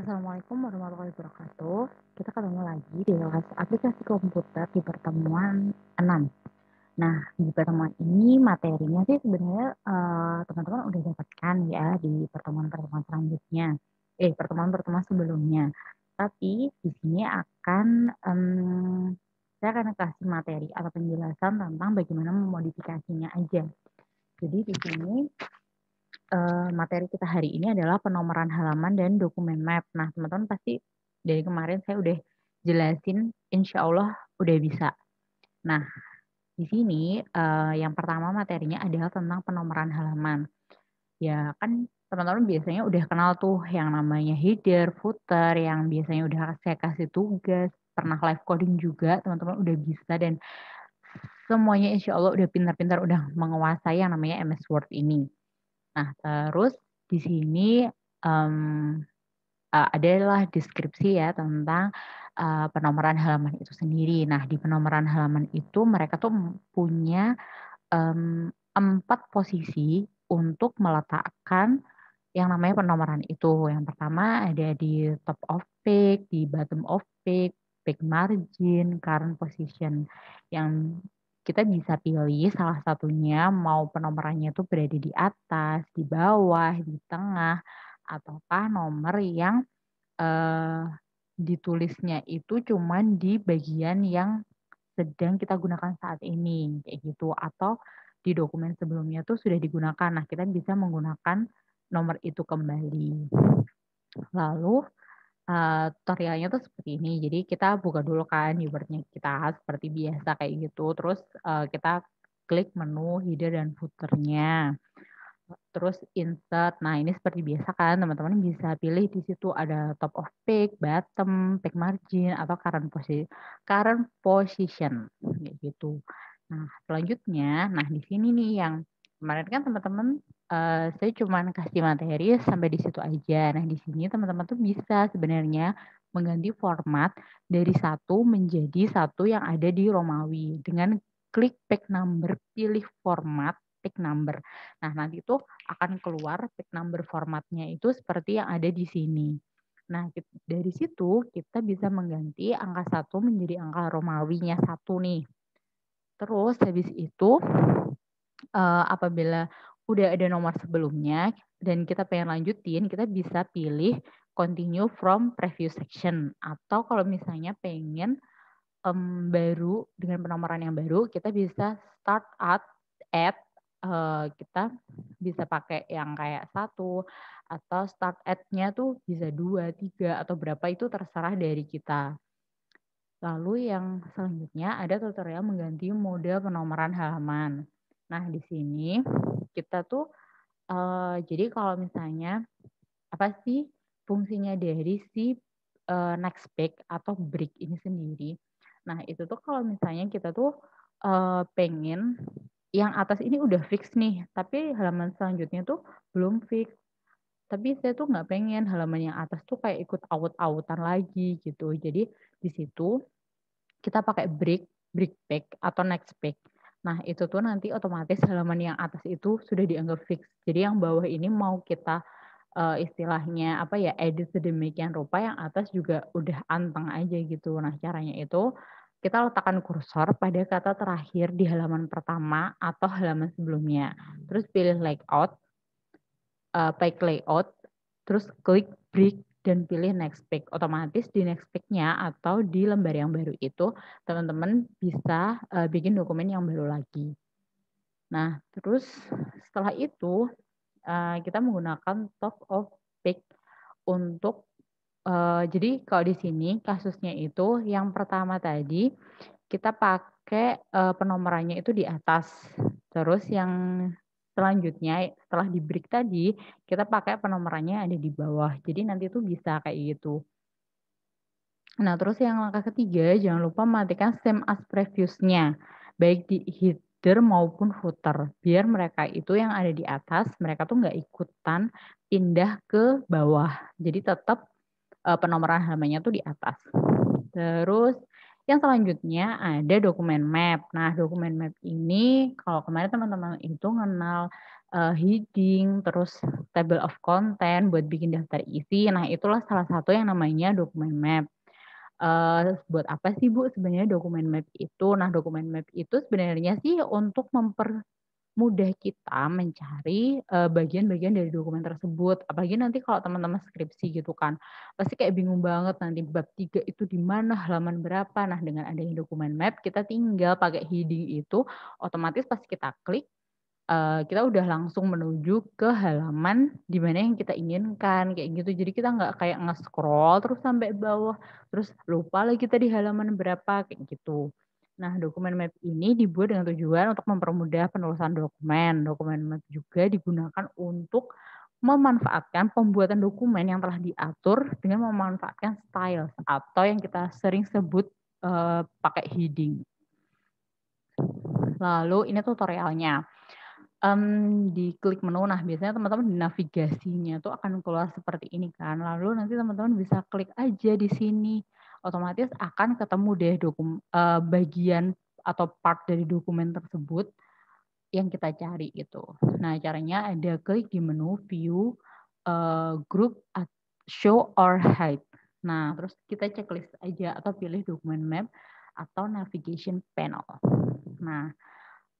Assalamualaikum warahmatullahi wabarakatuh. Kita ketemu lagi di kelas aplikasi komputer di pertemuan 6. Nah, di pertemuan ini materinya sih sebenarnya teman-teman udah dapatkan ya di pertemuan-pertemuan selanjutnya. Pertemuan-pertemuan sebelumnya. Tapi di sini saya akan kasih materi atau penjelasan tentang bagaimana memodifikasinya aja. Jadi di sini materi kita hari ini adalah penomoran halaman dan dokumen map. Nah, teman-teman pasti dari kemarin saya udah jelasin, insya Allah udah bisa. Nah, di sini yang pertama materinya adalah tentang penomoran halaman. Ya kan teman-teman biasanya udah kenal tuh yang namanya header, footer, yang biasanya udah saya kasih tugas, pernah live coding juga, teman-teman udah bisa dan semuanya insya Allah udah pintar-pintar, udah menguasai yang namanya MS Word ini. Nah, terus di sini, mmm, adalah deskripsi ya tentang, penomoran halaman itu sendiri. Nah, di penomoran halaman itu mereka tuh punya, 4 posisi untuk meletakkan yang namanya penomoran itu. Yang pertama ada di top of page, di bottom of page margin, current position. Yang kita bisa pilih salah satunya mau penomorannya itu berada di atas, di bawah, di tengah, ataukah nomor yang, eee, ditulisnya itu cuman di bagian yang sedang kita gunakan saat ini, kayak gitu. Atau di dokumen sebelumnya tuh sudah digunakan. Nah, kita bisa menggunakan nomor itu kembali. Lalu, tutorialnya tuh seperti ini. Jadi kita buka dulu kan Word-nya kita seperti biasa kayak gitu. Terus, kita klik menu header dan footer-nya. Terus insert. Nah, ini seperti biasa kan teman-teman bisa pilih di situ ada top of page, bottom, page margin, atau current position kayak gitu. Nah, selanjutnya, nah di sini nih yang kemarin kan teman-teman, saya cuman kasih materi sampai di situ aja. Nah, di sini teman-teman tuh bisa sebenarnya mengganti format dari satu menjadi satu yang ada di Romawi dengan klik page number, pilih format page number. Nah, nanti itu akan keluar page number formatnya itu seperti yang ada di sini. Nah, dari situ kita bisa mengganti angka satu menjadi angka Romawinya satu nih. Terus habis itu, apabila udah ada nomor sebelumnya dan kita pengen lanjutin, kita bisa pilih continue from previous section atau kalau misalnya pengen, baru dengan penomoran yang baru, kita bisa start at, kita bisa pakai yang kayak satu atau start at-nya tuh bisa 2 3 atau berapa itu terserah dari kita. Lalu yang selanjutnya ada tutorial mengganti mode penomoran halaman. Nah, di sini kita tuh, jadi kalau misalnya apa sih fungsinya dari si, next page atau break ini sendiri. Nah, itu tuh kalau misalnya kita tuh, pengen yang atas ini udah fix nih, tapi halaman selanjutnya tuh belum fix. Tapi saya tuh nggak pengen halaman yang atas tuh kayak ikut aut-autan lagi gitu. Jadi di situ kita pakai break page atau next page. Nah, itu tuh nanti otomatis halaman yang atas itu sudah dianggap fix. Jadi yang bawah ini mau kita, istilahnya apa ya, edit sedemikian rupa, yang atas juga udah anteng aja gitu. Nah, caranya itu kita letakkan kursor pada kata terakhir di halaman pertama atau halaman sebelumnya. Terus pilih layout, page layout, terus klik break dan pilih next page. Otomatis di next page-nya atau di lembar yang baru itu, teman-teman bisa, bikin dokumen yang baru lagi. Nah, terus setelah itu, kita menggunakan top of page untuk, jadi kalau di sini kasusnya itu yang pertama tadi kita pakai, penomorannya itu di atas. Terus yang selanjutnya setelah di-break tadi, kita pakai penomorannya ada di bawah. Jadi nanti tuh bisa kayak gitu. Nah, terus yang langkah ketiga, jangan lupa matikan same as previous-nya, baik di header maupun footer. Biar mereka itu yang ada di atas, mereka tuh nggak ikutan pindah ke bawah. Jadi tetap, penomoran halamannya tuh di atas. Terus yang selanjutnya ada dokumen map. Nah, dokumen map ini kalau kemarin teman-teman itu kenal, heading, terus table of content buat bikin daftar isi. Nah, itulah salah satu yang namanya dokumen map. Buat apa sih Bu sebenarnya dokumen map itu? Nah, dokumen map itu sebenarnya sih untuk mempermudah kita mencari, bagian-bagian dari dokumen tersebut. Apalagi nanti kalau teman-teman skripsi gitu kan, pasti kayak bingung banget nanti bab 3 itu di mana, halaman berapa. Nah, dengan adanya dokumen map, kita tinggal pakai heading itu, otomatis pas kita klik, kita udah langsung menuju ke halaman di mana yang kita inginkan, kayak gitu. Jadi kita nggak kayak nge-scroll terus sampai bawah, terus lupa lagi tadi halaman berapa, kayak gitu. Nah, dokumen map ini dibuat dengan tujuan untuk mempermudah penulisan dokumen. Dokumen map juga digunakan untuk memanfaatkan pembuatan dokumen yang telah diatur dengan memanfaatkan styles atau yang kita sering sebut, pakai heading. Lalu ini tutorialnya. Di klik menu, nah biasanya teman-teman di navigasinya tuh akan keluar seperti ini kan, lalu nanti teman-teman bisa klik aja di sini, otomatis akan ketemu deh bagian atau part dari dokumen tersebut yang kita cari itu. Nah caranya ada klik di menu view, group, show or hide. Nah terus kita checklist aja atau pilih dokumen map atau navigation panel. Nah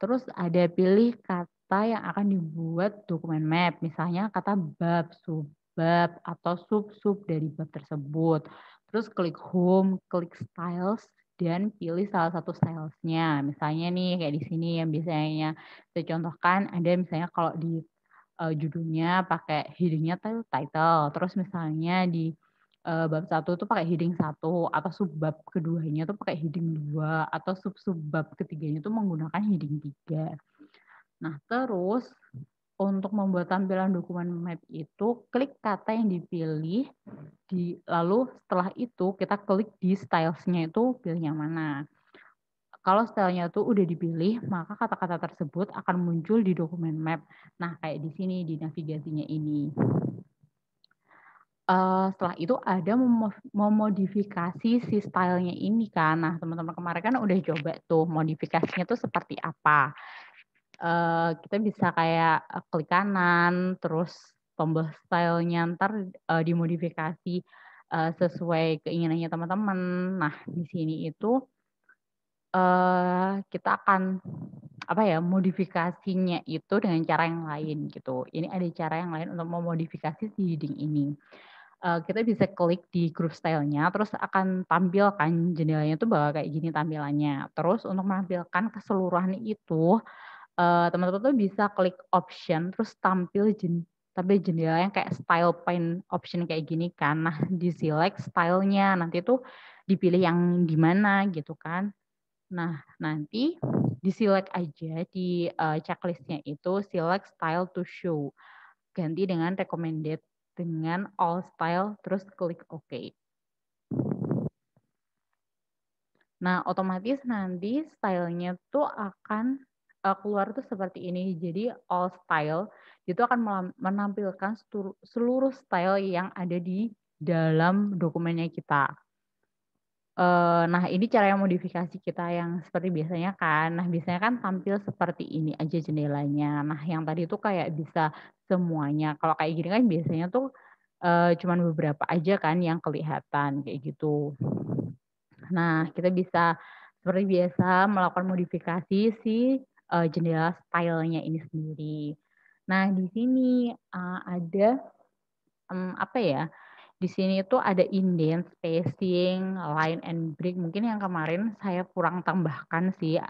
terus ada pilih kata yang akan dibuat dokumen map, misalnya kata bab, subbab, atau sub-sub dari bab tersebut. Terus klik home, klik styles, dan pilih salah satu stylesnya. Misalnya nih kayak di sini yang biasanya saya contohkan ada misalnya kalau di judulnya pakai headingnya title, terus misalnya di bab 1 tuh pakai heading 1 atau subbab keduanya tuh pakai heading 2 atau sub-subbab ketiganya tuh menggunakan heading 3. Nah, terus untuk membuat tampilan dokumen map itu klik kata yang dipilih lalu setelah itu kita klik di stylesnya itu pilih yang mana. Kalau stylenya tuh udah dipilih, maka kata-kata tersebut akan muncul di dokumen map. Nah, kayak di sini di navigasinya ini. Setelah itu ada memodifikasi si stylenya ini kan. Nah, teman-teman kemarin kan udah coba tuh modifikasinya tuh seperti apa. Kita bisa kayak, klik kanan, terus tombol stylenya ntar, dimodifikasi, sesuai keinginannya teman-teman. Nah, di sini itu, kita akan, apa ya, modifikasinya itu dengan cara yang lain gitu. Ini ada cara yang lain untuk memodifikasi si heading ini. Kita bisa klik di group style-nya, terus akan tampil kan jendelanya tuh bakal kayak gini tampilannya. Terus untuk menampilkan keseluruhan itu, teman-teman tuh bisa klik option, terus tampil jendela yang kayak style pane option kayak gini kan. Nah, di-select style-nya, nanti tuh dipilih yang di mana gitu kan. Nah, nanti di-select aja di, checklist-nya itu select style to show. Ganti dengan recommended dengan all style, terus klik OK. Nah, otomatis nanti stylenya tuh akan keluar tuh seperti ini. Jadi all style itu akan menampilkan seluruh style yang ada di dalam dokumennya kita. Nah, ini cara yang modifikasi kita yang seperti biasanya kan. Nah, biasanya kan tampil seperti ini aja jendelanya. Nah, yang tadi itu kayak bisa semuanya. Kalau kayak gini kan biasanya tuh cuman beberapa aja kan yang kelihatan kayak gitu. Nah, kita bisa seperti biasa melakukan modifikasi si jendela stylenya ini sendiri. Nah, di sini ada apa ya? Di sini itu ada indent, spacing, line and break. Mungkin yang kemarin saya kurang tambahkan sih,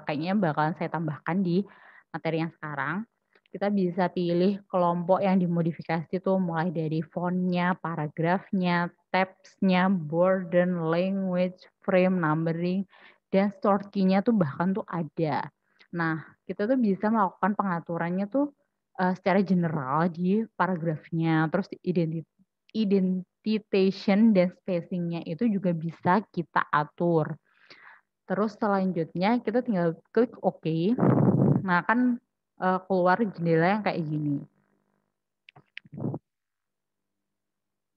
kayaknya bakalan saya tambahkan di materi yang sekarang. Kita bisa pilih kelompok yang dimodifikasi tuh mulai dari font-nya, paragrafnya, tabs-nya, border, language, frame, numbering, dan short key-nya tuh bahkan tuh ada. Nah, kita tuh bisa melakukan pengaturannya tuh secara general di paragrafnya, terus indentation dan spacing-nya itu juga bisa kita atur. Terus selanjutnya kita tinggal klik OK. Nah, kan keluar jendela yang kayak gini.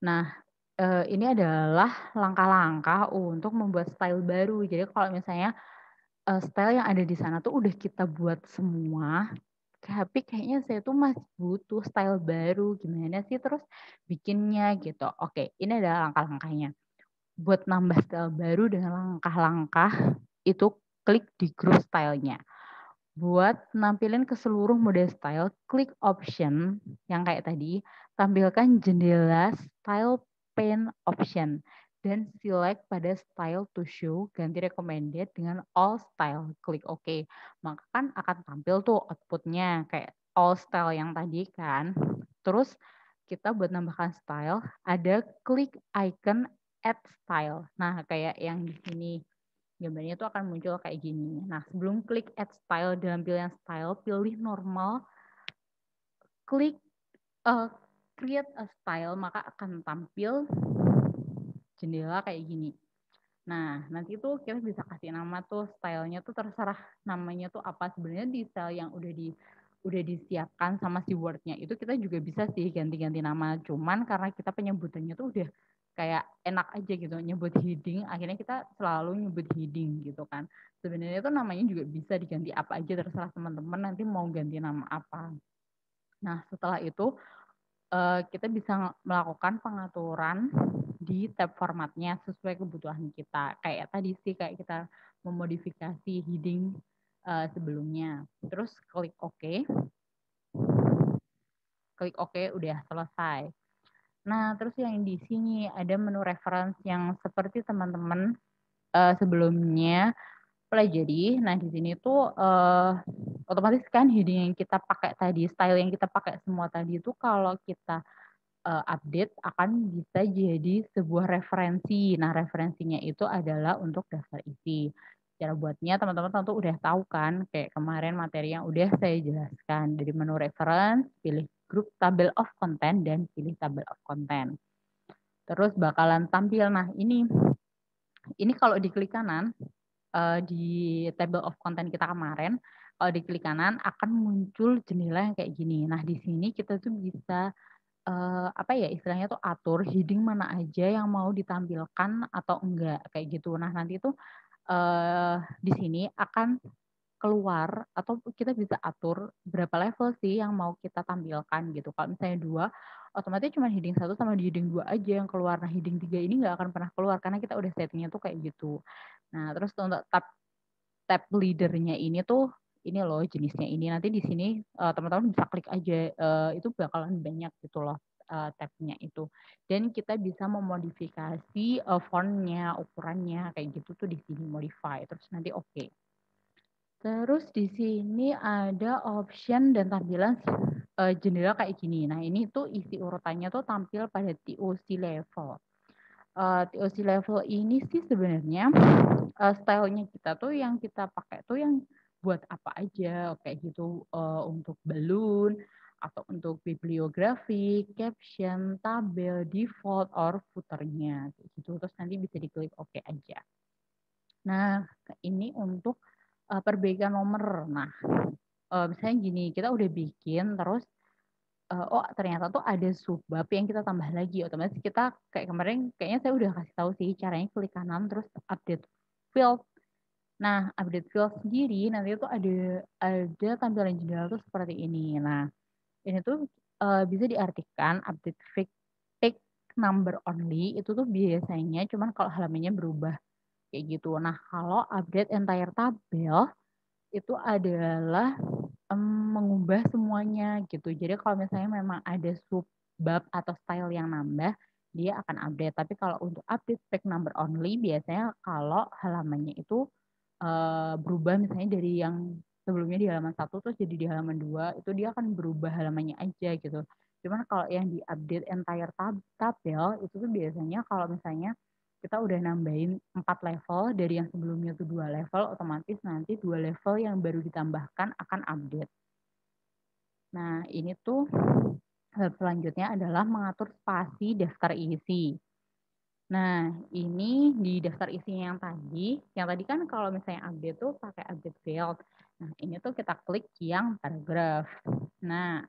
Nah, ini adalah langkah-langkah untuk membuat style baru. Jadi kalau misalnya style yang ada di sana tuh udah kita buat semua, tapi kayaknya saya tuh masih butuh style baru, gimana sih terus bikinnya gitu. Oke, ini adalah langkah-langkahnya. Buat nambah style baru dengan langkah-langkah itu klik di grup style-nya. Buat nampilin ke seluruh mode style, klik option yang kayak tadi, tampilkan jendela style pane option dan select pada style to show, ganti recommended dengan all style, klik OK. Maka kan akan tampil tuh outputnya kayak all style yang tadi kan. Terus kita buat nambahkan style, ada klik icon add style. Nah, kayak yang di sini. Gambarnya itu akan muncul kayak gini. Nah, sebelum klik add style dalam pilihan style, pilih normal, klik create a style, maka akan tampil jendela kayak gini. Nah, nanti tuh kita bisa kasih nama tuh stylenya tuh terserah namanya tuh apa. Sebenarnya di style yang udah disiapkan sama si Word-nya itu kita juga bisa sih ganti-ganti nama. Cuman karena kita penyebutannya tuh udah kayak enak aja gitu nyebut heading, akhirnya kita selalu nyebut heading gitu kan. Sebenarnya tuh namanya juga bisa diganti apa aja terserah teman-teman nanti mau ganti nama apa. Nah, setelah itu kita bisa melakukan pengaturan di tab formatnya sesuai kebutuhan kita. Kayak tadi sih, kayak kita memodifikasi heading sebelumnya. Terus klik OK. Klik OK, udah selesai. Nah, terus yang di sini ada menu reference yang seperti teman-teman sebelumnya pelajari. Nah, di sini tuh otomatis kan heading yang kita pakai tadi, style yang kita pakai semua tadi itu kalau kita update akan bisa jadi sebuah referensi. Nah, referensinya itu adalah untuk daftar isi. Cara buatnya teman-teman tentu udah tahu kan, kayak kemarin materi yang udah saya jelaskan. Dari menu reference, pilih grup table of content dan pilih table of content. Terus bakalan tampil, nah ini kalau diklik kanan, di table of content kita kemarin, kalau diklik kanan akan muncul jendela yang kayak gini. Nah, di sini kita tuh bisa apa ya istilahnya tuh atur heading mana aja yang mau ditampilkan atau enggak kayak gitu. Nah, nanti tuh di sini akan keluar atau kita bisa atur berapa level sih yang mau kita tampilkan gitu. Kalau misalnya 2, otomatis cuma heading 1 sama di heading 2 aja yang keluar. Nah, heading 3 ini nggak akan pernah keluar karena kita udah settingnya tuh kayak gitu. Nah, terus untuk tab leader-nya ini tuh ini loh jenisnya ini. Nanti di sini teman-teman bisa klik aja itu bakalan banyak gitu loh tab-nya itu. Dan kita bisa memodifikasi font-nya, ukurannya kayak gitu tuh di sini modify. Terus nanti oke. Terus di sini ada option dan tampilan jendela kayak gini. Nah, ini tuh isi urutannya tuh tampil pada TOC level. TOC level ini sih sebenarnya style-nya kita tuh yang kita pakai tuh yang buat apa aja kayak gitu untuk balloon atau untuk bibliografi, caption, tabel, default, or footer-nya kayak gitu. Terus nanti bisa diklik OK aja. Nah, ini untuk perbaikan nomor. Nah, misalnya gini, kita udah bikin terus oh ternyata tuh ada subbab yang kita tambah lagi. Otomatis kita kayak kemarin kayaknya saya udah kasih tahu sih caranya klik kanan terus update field. Nah, update field sendiri nanti tuh ada tampilan jendela tuh seperti ini. Nah, ini tuh bisa diartikan update pick number only itu tuh biasanya cuman kalau halamannya berubah kayak gitu. Nah, kalau update entire tabel itu adalah mengubah semuanya gitu. Jadi kalau misalnya memang ada subbab atau style yang nambah, dia akan update. Tapi kalau untuk update page number only, biasanya kalau halamannya itu berubah misalnya dari yang sebelumnya di halaman 1 terus jadi di halaman 2, itu dia akan berubah halamannya aja gitu. Cuman kalau yang di update entire tabel, itu tuh biasanya kalau misalnya kita udah nambahin 4 level dari yang sebelumnya tuh 2 level, otomatis nanti 2 level yang baru ditambahkan akan update. Nah, ini tuh selanjutnya adalah mengatur spasi daftar isi. Nah, ini di daftar isinya yang tadi kan kalau misalnya update tuh pakai update field. Nah, ini tuh kita klik yang paragraf. Nah,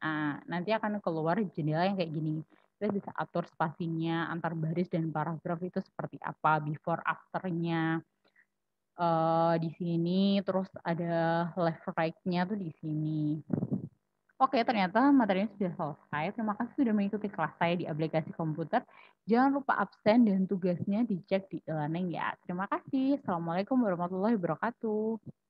nanti akan keluar jendela yang kayak gini. Kita bisa atur spasinya antar baris dan paragraf itu seperti apa, before after-nya di sini, terus ada left right-nya tuh di sini. Oke, ternyata materinya sudah selesai. Terima kasih sudah mengikuti kelas saya di aplikasi komputer. Jangan lupa absen dan tugasnya dicek di e-learning ya. Terima kasih. Assalamualaikum warahmatullahi wabarakatuh.